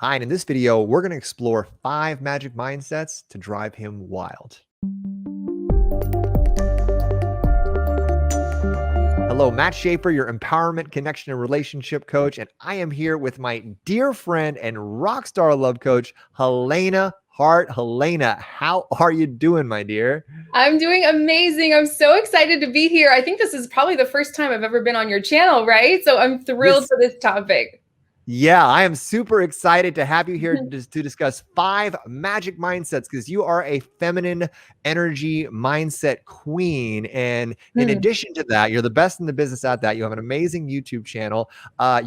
Hi, and in this video, we're going to explore 5 magic mindsets to drive him wild. Hello, Matt Shaffer, your empowerment, connection, and relationship coach. And I am here with my dear friend and rock star love coach, Helena Hart. Helena, how are you doing, my dear? I'm doing amazing. I'm so excited to be here. I think this is probably the first time I've ever been on your channel, right? So I'm thrilled for this topic. Yeah, I am super excited to have you here to discuss 5 magic mindsets because you are a feminine energy mindset queen. And in addition to that, you're the best in the business at that. You have an amazing YouTube channel.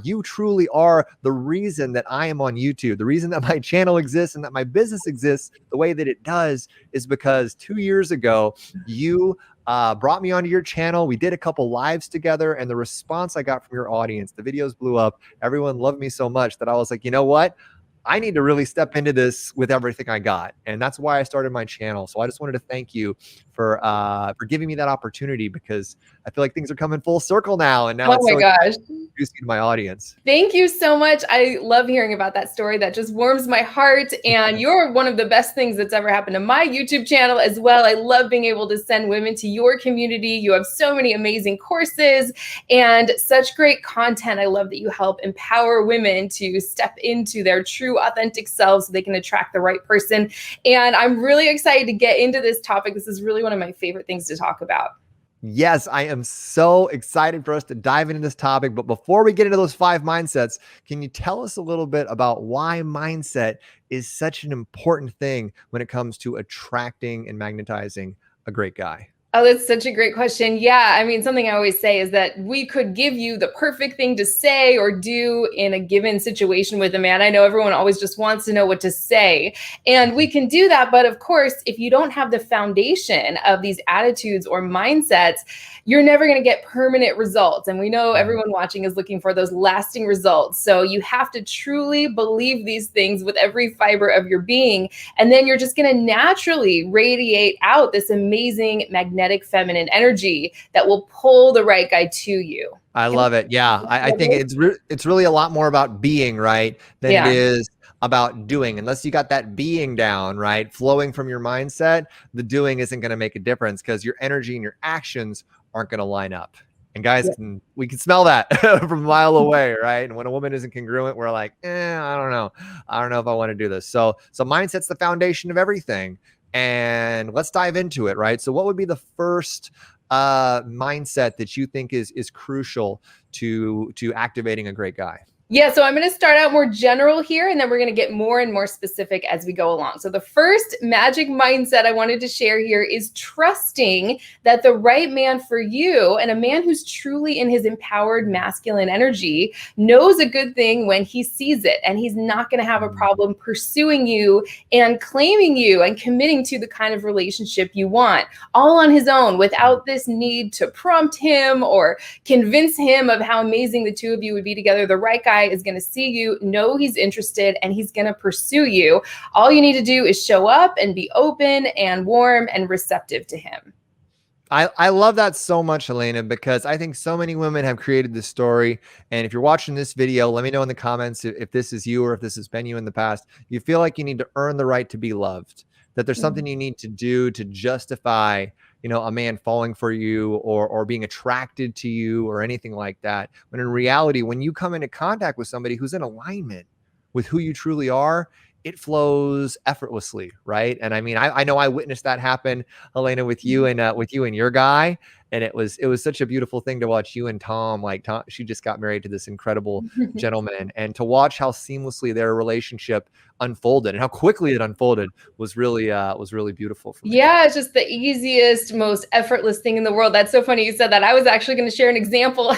You truly are the reason that I am on YouTube. The reason that my channel exists and that my business exists the way that it does is because 2 years ago, you brought me onto your channel. We did a couple lives together, and the response I got from your audience, the videos blew up. Everyone loved me so much that I was like, you know what? I need to really step into this with everything I got. And that's why I started my channel. So I just wanted to thank you for giving me that opportunity, because I feel like things are coming full circle now. And now Oh it's my so gosh. introducing to my audience. Thank you so much. I love hearing about that story. That just warms my heart. And you're one of the best things that's ever happened to my YouTube channel as well. I love being able to send women to your community. You have so many amazing courses and such great content. I love that you help empower women to step into their true, authentic selves so they can attract the right person. And I'm really excited to get into this topic. This is really one of my favorite things to talk about. Yes, I am so excited for us to dive into this topic. But before we get into those 5 mindsets, can you tell us a little bit about why mindset is such an important thing when it comes to attracting and magnetizing a great guy? Oh, that's such a great question. Yeah, I mean, something I always say is that we could give you the perfect thing to say or do in a given situation with a man. I know everyone always just wants to know what to say, and we can do that. But of course, if you don't have the foundation of these attitudes or mindsets, you're never going to get permanent results. And we know everyone watching is looking for those lasting results. So you have to truly believe these things with every fiber of your being. And then you're just going to naturally radiate out this amazing magnetic feminine energy that will pull the right guy to you. I love it. Yeah, I think it's really a lot more about being, right, than it Yeah. is about doing. Unless you got that being down, right, flowing from your mindset, the doing isn't going to make a difference because your energy and your actions aren't going to line up. And guys, we can smell that from a mile away, right? And when a woman isn't congruent, we're like, I don't know. I don't know if I want to do this. So mindset's the foundation of everything. And let's dive into it, right? So what would be the first mindset that you think is crucial to activating a great guy? Yeah, so I'm going to start out more general here, and then we're going to get more and more specific as we go along. So the first magic mindset I wanted to share here is trusting that the right man for you, and a man who's truly in his empowered masculine energy, knows a good thing when he sees it, and he's not going to have a problem pursuing you and claiming you and committing to the kind of relationship you want, all on his own, without this need to prompt him or convince him of how amazing the two of you would be together. The right guy is going to see you, know he's interested, and he's going to pursue you. All you need to do is show up and be open and warm and receptive to him. I love that so much, Helena, because I think so many women have created this story. And if you're watching this video, let me know in the comments if this is you or if this has been you in the past. You feel like you need to earn the right to be loved, that there's something you need to do to justify, a man falling for you or being attracted to you or anything like that. When in reality, when you come into contact with somebody who's in alignment with who you truly are, it flows effortlessly, right? And I mean, I know I witnessed that happen, Helena, with you and your guy. And it was such a beautiful thing to watch you and Tom. Like Tom, she just got married to this incredible gentleman, and to watch how seamlessly their relationship unfolded and how quickly it unfolded was really beautiful for me. Yeah, it's just the easiest, most effortless thing in the world. That's so funny you said that. I was actually going to share an example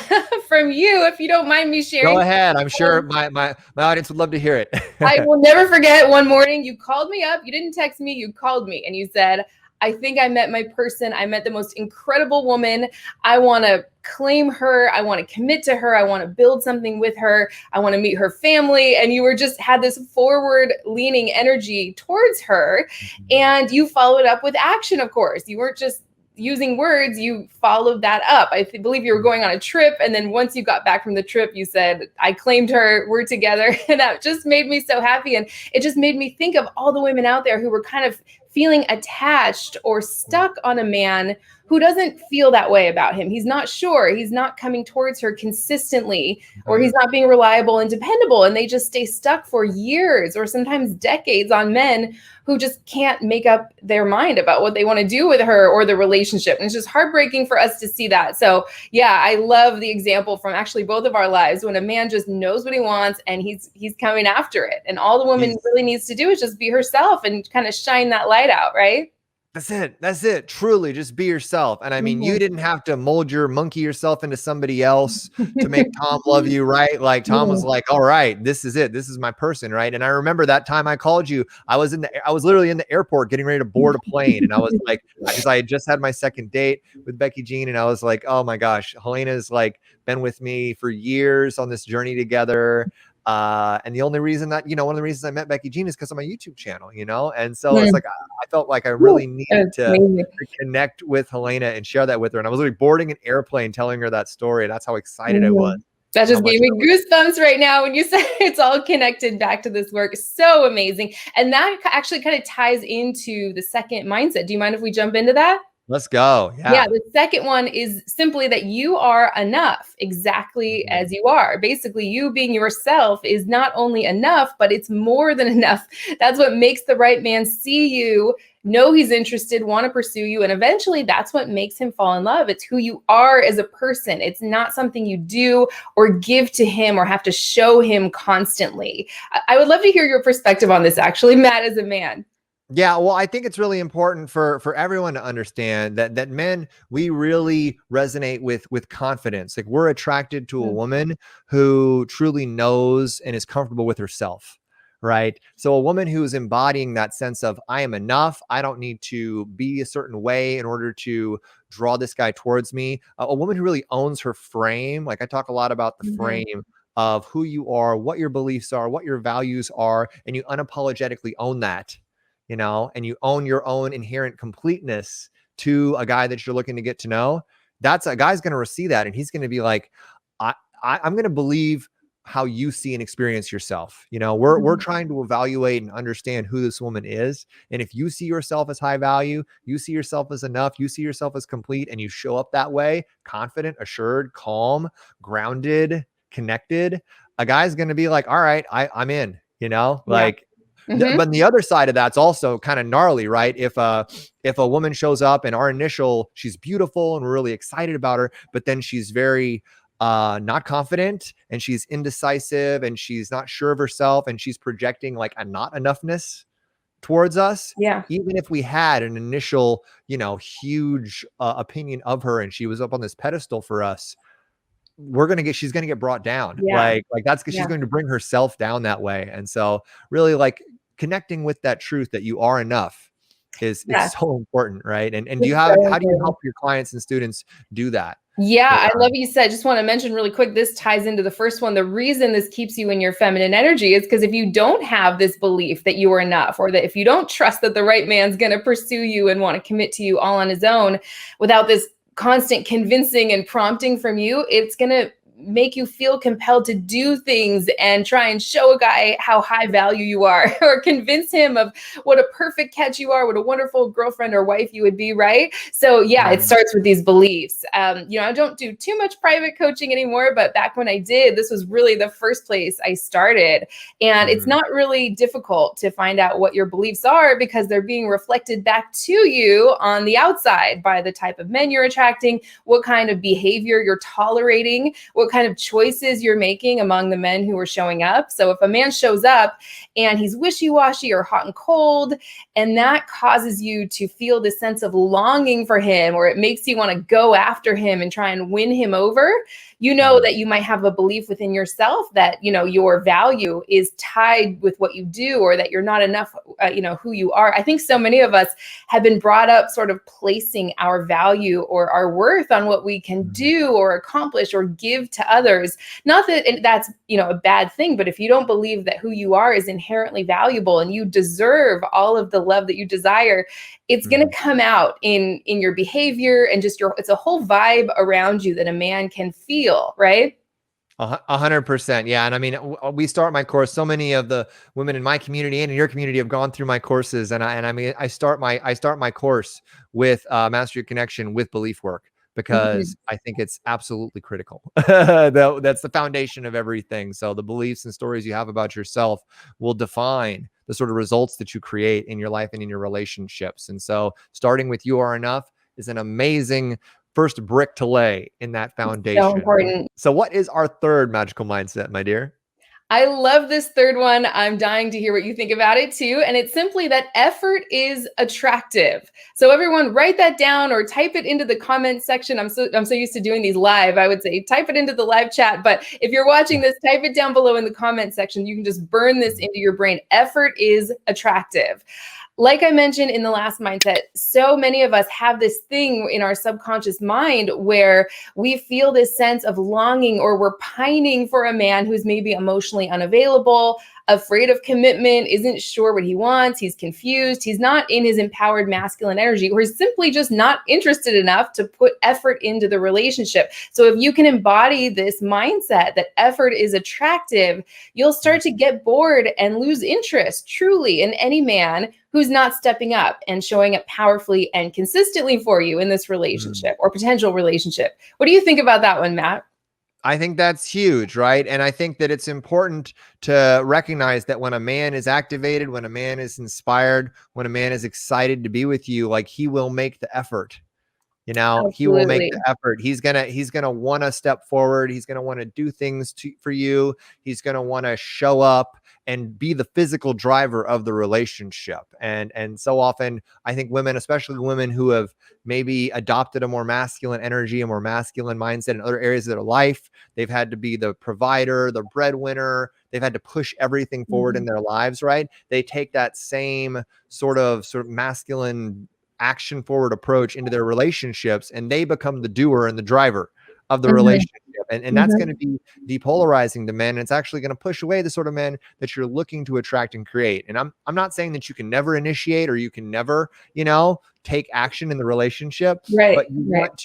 from you, if you don't mind me sharing. Go ahead. I'm sure my audience would love to hear it. I will never forget one morning you called me up. You didn't text me. You called me and you said, I think I met my person. I met the most incredible woman. I want to claim her. I want to commit to her. I want to build something with her. I want to meet her family. And you had this forward leaning energy towards her. And you followed up with action, of course. You weren't just using words, you followed that up. I believe you were going on a trip. And then once you got back from the trip, you said, I claimed her, we're together. And that just made me so happy. And it just made me think of all the women out there who were kind of feeling attached or stuck on a man who doesn't feel that way about him. He's not sure. He's not coming towards her consistently, or he's not being reliable and dependable. And they just stay stuck for years or sometimes decades on men who just can't make up their mind about what they want to do with her or the relationship. And it's just heartbreaking for us to see that. So yeah, I love the example from actually both of our lives when a man just knows what he wants and he's coming after it. And all the woman really needs to do is just be herself and kind of shine that light out, right? That's it. That's it. Truly, just be yourself. And I mean, you didn't have to monkey yourself into somebody else to make Tom love you, right? Like Tom was like, all right, this is it. This is my person, right? And I remember that time I called you, I was literally in the airport getting ready to board a plane. And I was like, because I had just had my second date with Becky Jean. And I was like, oh my gosh, Helena's like been with me for years on this journey together. And the only reason that, one of the reasons I met Becky Jean is because of my YouTube channel, and so it's like, I felt like I really needed to connect with Helena and share that with her. And I was literally boarding an airplane telling her that story. That's how excited I was. That just gave me goosebumps right now when you said it's all connected back to this work. So amazing. And that actually kind of ties into the second mindset. Do you mind if we jump into that? Let's go. Yeah. The second one is simply that you are enough exactly as you are. Basically, you being yourself is not only enough, but it's more than enough. That's what makes the right man see you, know he's interested, want to pursue you. And eventually that's what makes him fall in love. It's who you are as a person. It's not something you do or give to him or have to show him constantly. I would love to hear your perspective on this, actually, Matt, as a man. Yeah, well, I think it's really important for everyone to understand that men, we really resonate with confidence. Like we're attracted to a woman who truly knows and is comfortable with herself, right? So a woman who is embodying that sense of I am enough, I don't need to be a certain way in order to draw this guy towards me. A woman who really owns her frame. Like I talk a lot about the frame of who you are, what your beliefs are, what your values are, and you unapologetically own that. And you own your own inherent completeness to a guy that you're looking to get to know. That's a guy's going to receive that. And he's going to be like, I'm going to believe how you see and experience yourself. We're trying to evaluate and understand who this woman is. And if you see yourself as high value, you see yourself as enough, you see yourself as complete, and you show up that way, confident, assured, calm, grounded, connected, a guy's going to be like, all right, I'm in, like, but the other side of that's also kind of gnarly, right? If a woman shows up and she's beautiful and we're really excited about her, but then she's very not confident and she's indecisive and she's not sure of herself and she's projecting like a not enoughness towards us. Yeah. Even if we had an initial, huge opinion of her and she was up on this pedestal for us, she's going to get brought down. Like that's because she's going to bring herself down that way. And so really like connecting with that truth that you are enough is so important. Right. And how do you help your clients and students do that? Yeah, I love what you said. Just want to mention really quick, this ties into the first one. The reason this keeps you in your feminine energy is because if you don't have this belief that you are enough, or that if you don't trust that the right man's going to pursue you and want to commit to you all on his own without this constant convincing and prompting from you, it's going to make you feel compelled to do things and try and show a guy how high value you are, or convince him of what a perfect catch you are, what a wonderful girlfriend or wife you would be, right? So yeah, it starts with these beliefs. I don't do too much private coaching anymore, but back when I did, this was really the first place I started. And it's not really difficult to find out what your beliefs are because they're being reflected back to you on the outside by the type of men you're attracting, what kind of behavior you're tolerating, what kind of choices you're making among the men who are showing up. So if a man shows up and he's wishy-washy or hot and cold, and that causes you to feel this sense of longing for him, or it makes you want to go after him and try and win him over, that you might have a belief within yourself that, your value is tied with what you do, or that you're not enough, who you are. I think so many of us have been brought up sort of placing our value or our worth on what we can do or accomplish or give to to others. Not that that's, a bad thing, but if you don't believe that who you are is inherently valuable and you deserve all of the love that you desire, it's going to come out in your behavior and just it's a whole vibe around you that a man can feel, right? 100%. Yeah. And I mean, we start my course. So many of the women in my community and in your community have gone through my courses. And I mean, I start my course with Master Your Connection with belief work, because I think it's absolutely critical. That's the foundation of everything. So the beliefs and stories you have about yourself will define the sort of results that you create in your life and in your relationships. And so starting with You Are Enough is an amazing first brick to lay in that foundation. So important. So what is our third magical mindset, my dear? I love this third one. I'm dying to hear what you think about it too. And it's simply that effort is attractive. So everyone write that down or type it into the comment section. I'm so used to doing these live. I would say type it into the live chat, but if you're watching this, type it down below in the comment section. You can just burn this into your brain. Effort is attractive. Like I mentioned in the last mindset, so many of us have this thing in our subconscious mind where we feel this sense of longing, or we're pining for a man who's maybe emotionally unavailable, afraid of commitment, isn't sure what he wants, he's confused, he's not in his empowered masculine energy, or he's simply just not interested enough to put effort into the relationship. So if you can embody this mindset that effort is attractive, you'll start to get bored and lose interest truly in any man who's not stepping up and showing up powerfully and consistently for you in this relationship or potential relationship. What do you think about that one, Matt? I think that's huge, right? And I think that it's important to recognize that when a man is activated, when a man is inspired, when a man is excited to be with you, like, he will make the effort. Absolutely. He will make the effort. He's gonna want to step forward. He's gonna want to do things for you. He's gonna want to show up and be the physical driver of the relationship. And so often, I think women, especially women who have maybe adopted a more masculine energy, a more masculine mindset in other areas of their life, they've had to be the provider, the breadwinner. They've had to push everything forward in their lives, right? They take that same sort of masculine action forward approach into their relationships, and they become the doer and the driver of the relationship. And that's going to be depolarizing to men. And it's actually going to push away the sort of men that you're looking to attract and create. And I'm not saying that you can never initiate or you can never, take action in the relationship, but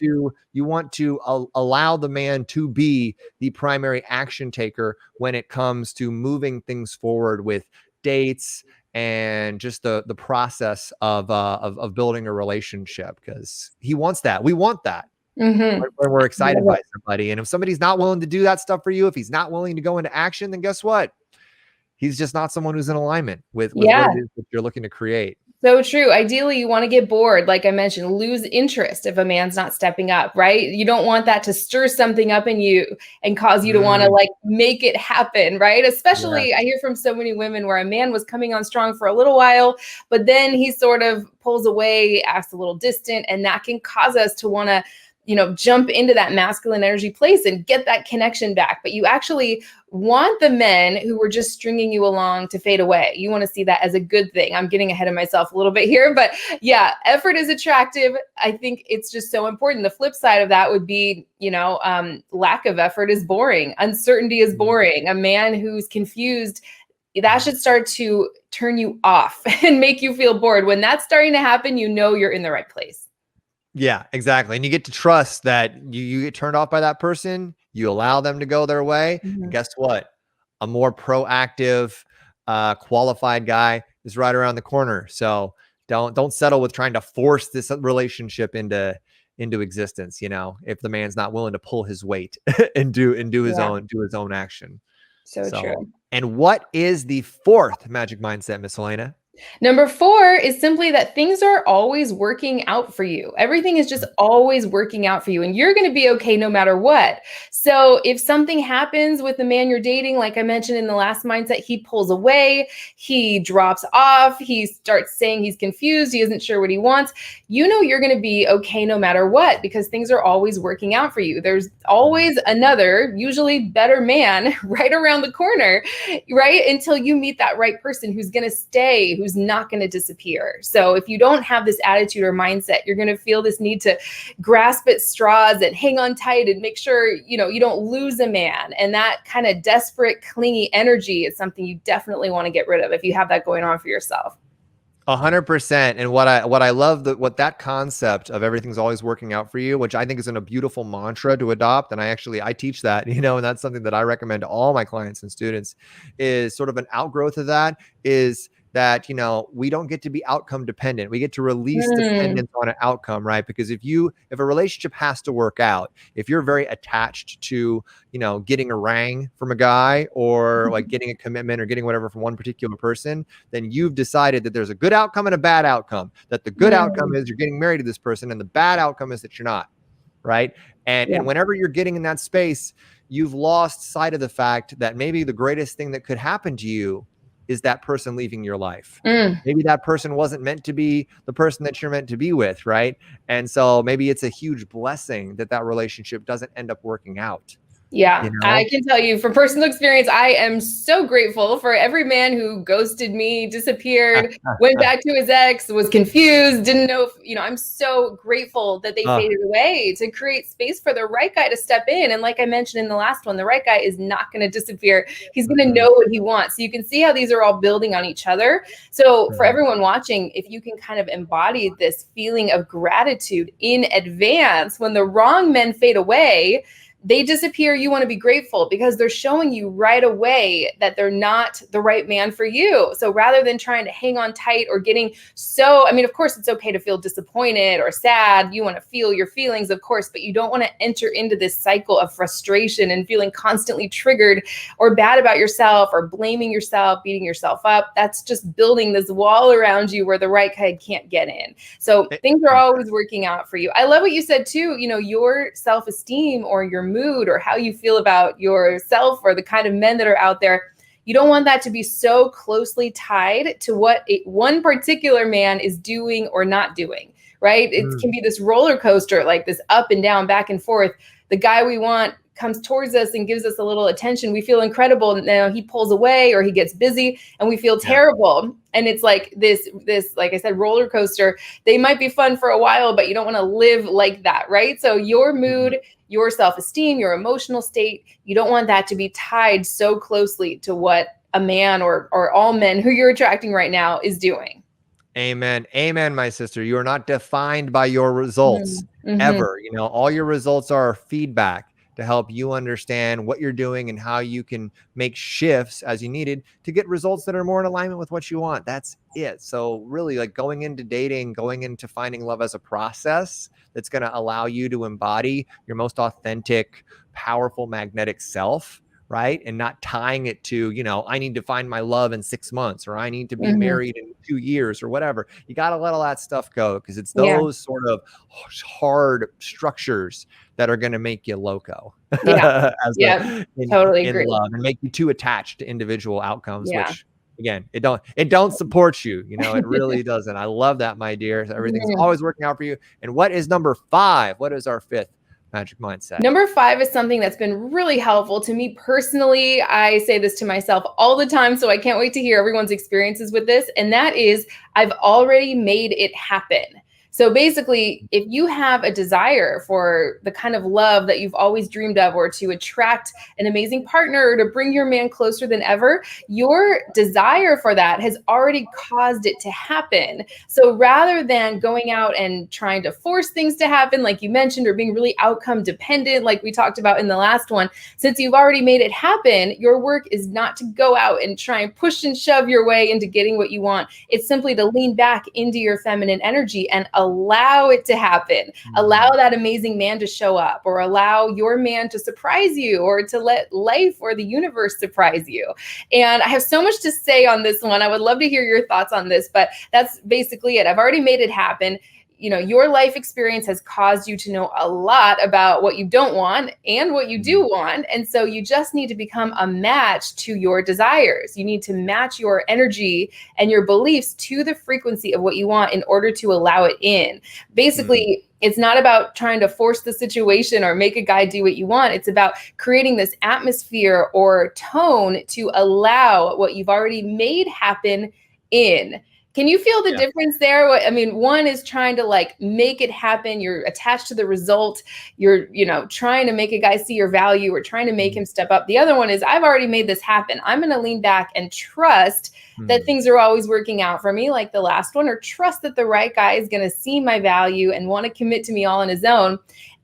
you want to allow the man to be the primary action taker when it comes to moving things forward with dates and just the process of building a relationship, because he wants that. We want that. When we're excited by somebody. And if somebody's not willing to do that stuff for you, if he's not willing to go into action, then guess what? He's just not someone who's in alignment with what it is that you're looking to create. So true. Ideally, you want to get bored. Like I mentioned, lose interest if a man's not stepping up, right? You don't want that to stir something up in you and cause you to want to make it happen, right? Especially, I hear from so many women where a man was coming on strong for a little while, but then he sort of pulls away, acts a little distant, and that can cause us to want to jump into that masculine energy place and get that connection back. But you actually want the men who were just stringing you along to fade away. You want to see that as a good thing. I'm getting ahead of myself a little bit here, but yeah, effort is attractive. I think it's just so important. The flip side of that would be, lack of effort is boring. Uncertainty is boring. A man who's confused, that should start to turn you off and make you feel bored. When that's starting to happen, you're in the right place. Yeah, exactly. And you get to trust that you get turned off by that person, you allow them to go their way. And guess what? A more proactive, qualified guy is right around the corner. So don't settle with trying to force this relationship into existence. If the man's not willing to pull his weight and do his own action. So true. And what is the fourth magic mindset, Miss Helena? Number 4 is simply that things are always working out for you. Everything is just always working out for you, and you're going to be okay no matter what. So if something happens with the man you're dating, like I mentioned in the last mindset, he pulls away, he drops off, he starts saying he's confused, he isn't sure what he wants, you're going to be okay no matter what, because things are always working out for you. There's always another, usually better man right around the corner, right? Until you meet that right person who's going to stay, who's not going to disappear. So if you don't have this attitude or mindset, you're going to feel this need to grasp at straws and hang on tight and make sure, you know, you don't lose a man. And that kind of desperate, clingy energy is something you definitely want to get rid of if you have that going on for yourself. 100%. And what I love what that concept of everything's always working out for you, which I think is a beautiful mantra to adopt. And I teach that, you know, and that's something that I recommend to all my clients and students, is sort of an outgrowth of that, is that, you know, we don't get to be outcome dependent. We get to release dependence on an outcome, right? Because if a relationship has to work out, if you're very attached to, you know, getting a rang from a guy, or like getting a commitment or getting whatever from one particular person, then you've decided that there's a good outcome and a bad outcome. That the good outcome is you're getting married to this person, and the bad outcome is that you're not, right? And whenever you're getting in that space, you've lost sight of the fact that maybe the greatest thing that could happen to you is that person leaving your life. Maybe that person wasn't meant to be the person that you're meant to be with, right? And so maybe it's a huge blessing that that relationship doesn't end up working out. Yeah, You know? I can tell you from personal experience, I am so grateful for every man who ghosted me, disappeared, went back to his ex, was confused, didn't know if, you know, I'm so grateful that they faded away to create space for the right guy to step in. And like I mentioned in the last one, the right guy is not going to disappear. He's going to know what he wants. So you can see how these are all building on each other. So for everyone watching, if you can kind of embody this feeling of gratitude in advance, when the wrong men fade away, they disappear, you want to be grateful because they're showing you right away that they're not the right man for you. So rather than trying to hang on tight or getting I mean, of course, it's okay to feel disappointed or sad. You want to feel your feelings, of course, but you don't want to enter into this cycle of frustration and feeling constantly triggered or bad about yourself or blaming yourself, beating yourself up. That's just building this wall around you where the right guy can't get in. So things are always working out for you. I love what you said too, you know, your self-esteem or your mood or how you feel about yourself or the kind of men that are out there. You don't want that to be so closely tied to what one particular man is doing or not doing, right? It can be this roller coaster, like this up and down, back and forth. The guy we want comes towards us and gives us a little attention. We feel incredible. Now he pulls away or he gets busy and we feel terrible. And it's like this, like I said, roller coaster. They might be fun for a while, but you don't want to live like that, right? So your mood, your self-esteem, your emotional state, you don't want that to be tied so closely to what a man or all men who you're attracting right now is doing. Amen. Amen, my sister. You are not defined by your results ever. You know, all your results are feedback to help you understand what you're doing and how you can make shifts as you needed to get results that are more in alignment with what you want. That's it. So really, like, going into dating, going into finding love as a process that's going to allow you to embody your most authentic, powerful, magnetic self, right? And not tying it to, you know, I need to find my love in 6 months, or I need to be married in 2 years, or whatever. You got to let all that stuff go, because it's those sort of hard structures that are going to make you loco. Totally agree. In love, and make you too attached to individual outcomes, which, again, it don't support you. You know, it really doesn't. I love that, my dear. Everything's always working out for you. And what is number 5? What is our 5th magic mindset? Number 5 is something that's been really helpful to me personally. I say this to myself all the time, so I can't wait to hear everyone's experiences with this. And that is, I've already made it happen. So basically, if you have a desire for the kind of love that you've always dreamed of, or to attract an amazing partner, or to bring your man closer than ever, your desire for that has already caused it to happen. So rather than going out and trying to force things to happen, like you mentioned, or being really outcome dependent, like we talked about in the last one, since you've already made it happen, your work is not to go out and try and push and shove your way into getting what you want. It's simply to lean back into your feminine energy and allow it to happen. Allow that amazing man to show up, or allow your man to surprise you, or to let life or the universe surprise you. And I have so much to say on this one. I would love to hear your thoughts on this, but that's basically it. I've already made it happen. You know, your life experience has caused you to know a lot about what you don't want and what you do want. And so you just need to become a match to your desires. You need to match your energy and your beliefs to the frequency of what you want in order to allow it in. Basically, it's not about trying to force the situation or make a guy do what you want. It's about creating this atmosphere or tone to allow what you've already made happen in. Can you feel the Yeah. difference there? I mean, one is trying to like make it happen. You're attached to the result. You're, trying to make a guy see your value or trying to make him step up. The other one is I've already made this happen. I'm going to lean back and trust that things are always working out for me, like the last one, or trust that the right guy is going to see my value and want to commit to me all on his own.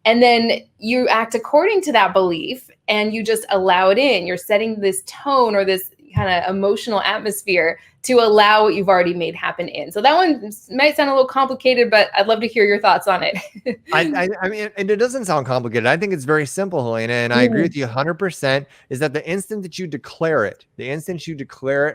And then you act according to that belief and you just allow it in. You're setting this tone or this kind of emotional atmosphere to allow what you've already made happen in. So that one might sound a little complicated, but I'd love to hear your thoughts on it. I mean, and it doesn't sound complicated. I think it's very simple, Helena, and I agree with you 100%, is that the instant that you declare it,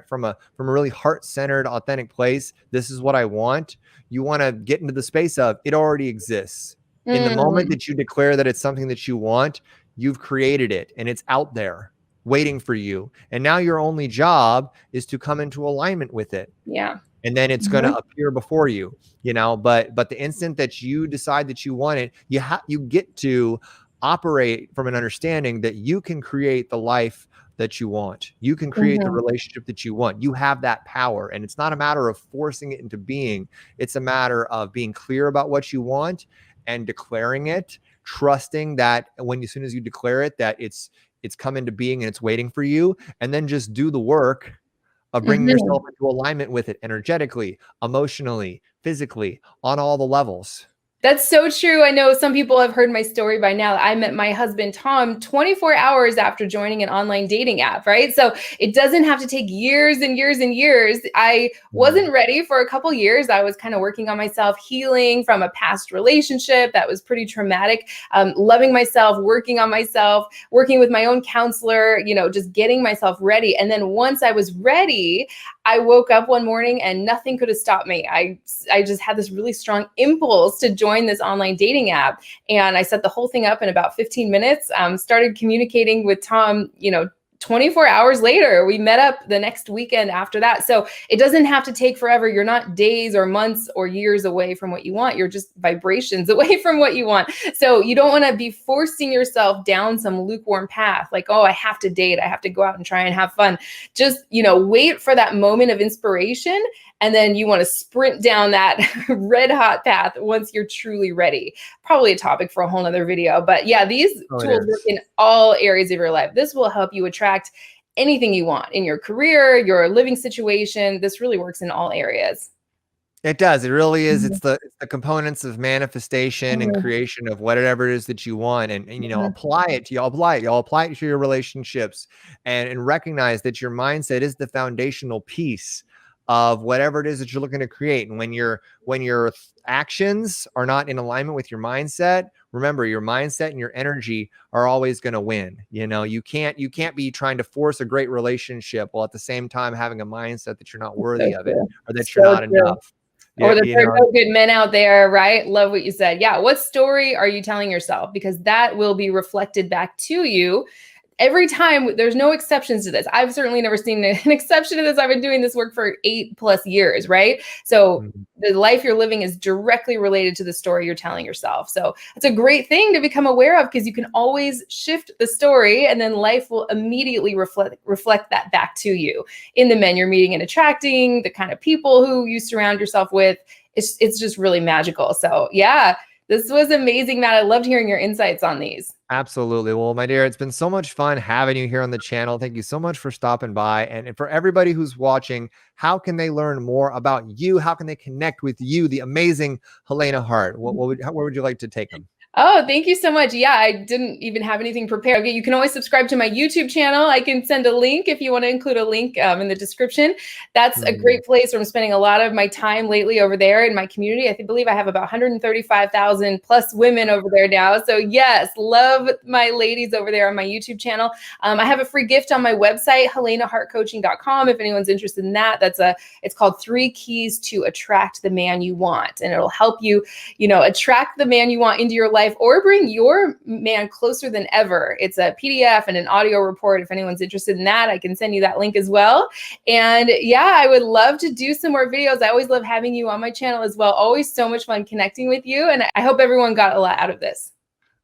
from a really heart-centered, authentic place, this is what I want, you want to get into the space of it already exists. In the moment that you declare that it's something that you want, you've created it and it's out there waiting for you. And now your only job is to come into alignment with it. Yeah. And then it's going to appear before you, but the instant that you decide that you want it, you get to operate from an understanding that you can create the life that you want. You can create the relationship that you want. You have that power. And it's not a matter of forcing it into being. It's a matter of being clear about what you want and declaring it, trusting that as soon as you declare it, that it's come into being and it's waiting for you. And then just do the work of bringing yourself into alignment with it energetically, emotionally, physically, on all the levels. That's so true. I know some people have heard my story by now. I met my husband, Tom, 24 hours after joining an online dating app, right? So it doesn't have to take years and years and years. I wasn't ready for a couple years. I was kind of working on myself, healing from a past relationship that was pretty traumatic, loving myself, working on myself, working with my own counselor, just getting myself ready. And then once I was ready, I woke up one morning and nothing could have stopped me. I just had this really strong impulse to join this online dating app. And I set the whole thing up in about 15 minutes, started communicating with Tom, 24 hours later. We met up the next weekend after that. So it doesn't have to take forever. You're not days or months or years away from what you want. You're just vibrations away from what you want. So you don't want to be forcing yourself down some lukewarm path. Like, oh, I have to date. I have to go out and try and have fun. Just, wait for that moment of inspiration. And then you want to sprint down that red hot path once you're truly ready. Probably a topic for a whole nother video. But yeah, these tools work in all areas of your life. This will help you attract anything you want in your career, your living situation. This really works in all areas. It does. It really is. It's the components of manifestation and creation of whatever it is that you want, and apply it. Y'all apply it to your relationships, and recognize that your mindset is the foundational piece of whatever it is that you're looking to create. And when your actions are not in alignment with your mindset, remember, your mindset and your energy are always going to win. You can't be trying to force a great relationship while at the same time having a mindset that you're not worthy of it, or that you're not enough. Or that there are no good men out there, right? Love what you said. Yeah. What story are you telling yourself? Because that will be reflected back to you every time. There's no exceptions to this. I've certainly never seen an exception to this. I've been doing this work for 8+ years, right? So the life you're living is directly related to the story you're telling yourself. So it's a great thing to become aware of, because you can always shift the story and then life will immediately reflect that back to you in the men you're meeting and attracting, the kind of people who you surround yourself with. It's just really magical. So yeah, this was amazing, Matt. I loved hearing your insights on these. Absolutely. Well, my dear, it's been so much fun having you here on the channel. Thank you so much for stopping by. And for everybody who's watching, how can they learn more about you? How can they connect with you, the amazing Helena Hart? Where would you like to take them? Oh, thank you so much. Yeah, I didn't even have anything prepared. Okay, you can always subscribe to my YouTube channel. I can send a link if you want to include a link in the description. That's a great place where I'm spending a lot of my time lately over there in my community. I believe I have about 135,000 plus women over there now. So yes, love my ladies over there on my YouTube channel. I have a free gift on my website, helenahartcoaching.com. If anyone's interested in that, it's called 3 Keys to Attract the Man You Want. And it'll help you, attract the man you want into your life, or bring your man closer than ever. It's a PDF and an audio report. If anyone's interested in that, I can send you that link as well. And yeah, I would love to do some more videos. I always love having you on my channel as well. Always so much fun connecting with you. And I hope everyone got a lot out of this.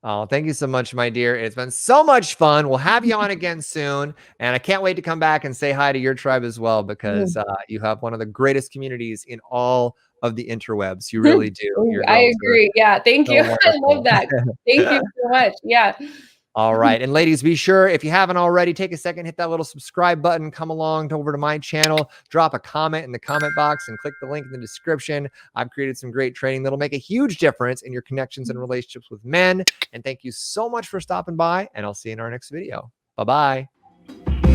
Oh, thank you so much, my dear. It's been so much fun. We'll have you on again soon. And I can't wait to come back and say hi to your tribe as well, because you have one of the greatest communities in all of the interwebs. You really do. Your I girls are agree. Yeah. Thank so you. I love wonderful. that. Thank you so much. Yeah. All right. And ladies, be sure, if you haven't already, take a second, hit that little subscribe button, come along over to my channel, drop a comment in the comment box, and click the link in the description. I've created some great training that'll make a huge difference in your connections and relationships with men. And thank you so much for stopping by, and I'll see you in our next video. Bye-bye.